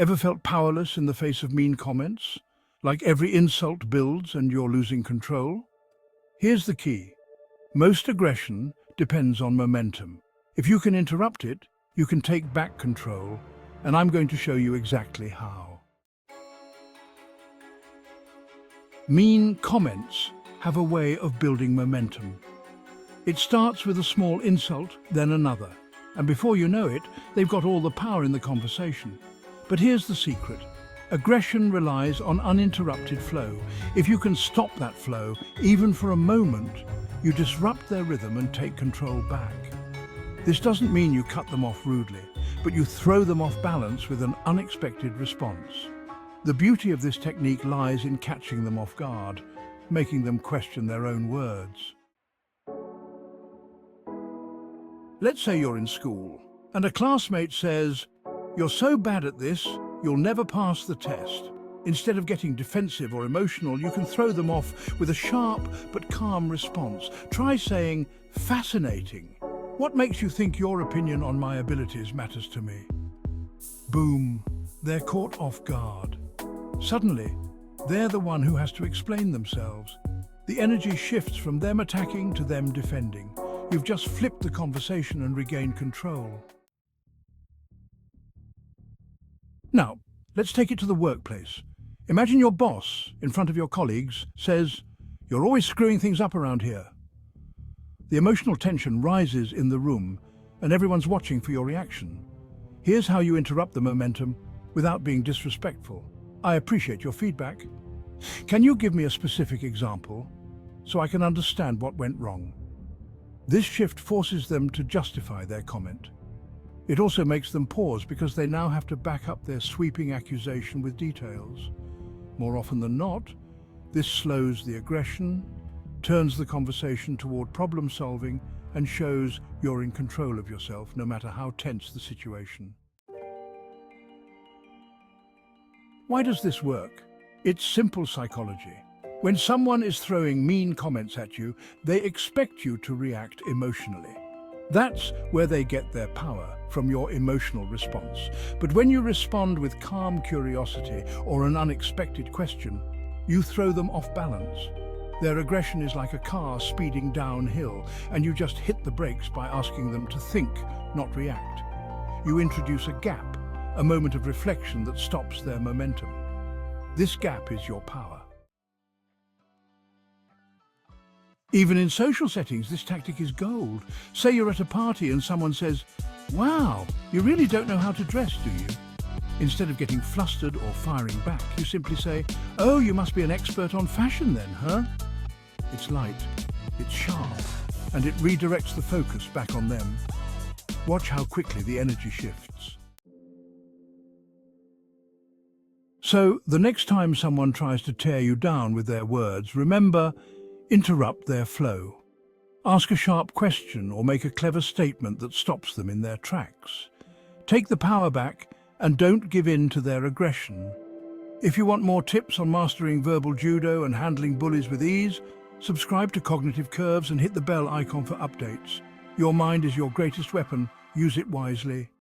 Ever felt powerless in the face of mean comments? Like every insult builds and you're losing control? Here's the key. Most aggression depends on momentum. If you can interrupt it, you can take back control, and I'm going to show you exactly how. Mean comments have a way of building momentum. It starts with a small insult, then another, and before you know it, they've got all the power in the conversation. But here's the secret. Aggression relies on uninterrupted flow. If you can stop that flow, even for a moment, you disrupt their rhythm and take control back. This doesn't mean you cut them off rudely, but you throw them off balance with an unexpected response. The beauty of this technique lies in catching them off guard, making them question their own words. Let's say you're in school, and a classmate says, "You're so bad at this, you'll never pass the test." Instead of getting defensive or emotional, you can throw them off with a sharp but calm response. Try saying, "Fascinating. What makes you think your opinion on my abilities matters to me?" Boom, they're caught off guard. Suddenly, they're the one who has to explain themselves. The energy shifts from them attacking to them defending. You've just flipped the conversation and regained control. Now, let's take it to the workplace. Imagine your boss, in front of your colleagues, says, "You're always screwing things up around here." The emotional tension rises in the room, and everyone's watching for your reaction. Here's how you interrupt the momentum without being disrespectful. "I appreciate your feedback. Can you give me a specific example so I can understand what went wrong?" This shift forces them to justify their comment. It also makes them pause because they now have to back up their sweeping accusation with details. More often than not, this slows the aggression, turns the conversation toward problem solving, and shows you're in control of yourself no matter how tense the situation. Why does this work? It's simple psychology. When someone is throwing mean comments at you, they expect you to react emotionally. That's where they get their power, from your emotional response. But when you respond with calm curiosity or an unexpected question, you throw them off balance. Their aggression is like a car speeding downhill, and you just hit the brakes by asking them to think, not react. You introduce a gap, a moment of reflection that stops their momentum. This gap is your power. Even in social settings, this tactic is gold. Say you're at a party and someone says, "Wow, you really don't know how to dress, do you?" Instead of getting flustered or firing back, you simply say, "Oh, you must be an expert on fashion then, huh?" It's light, it's sharp, and it redirects the focus back on them. Watch how quickly the energy shifts. So, the next time someone tries to tear you down with their words, remember, interrupt their flow. Ask a sharp question or make a clever statement that stops them in their tracks. Take the power back and don't give in to their aggression. If you want more tips on mastering verbal judo and handling bullies with ease, subscribe to Cognitive Curves and hit the bell icon for updates. Your mind is your greatest weapon. Use it wisely.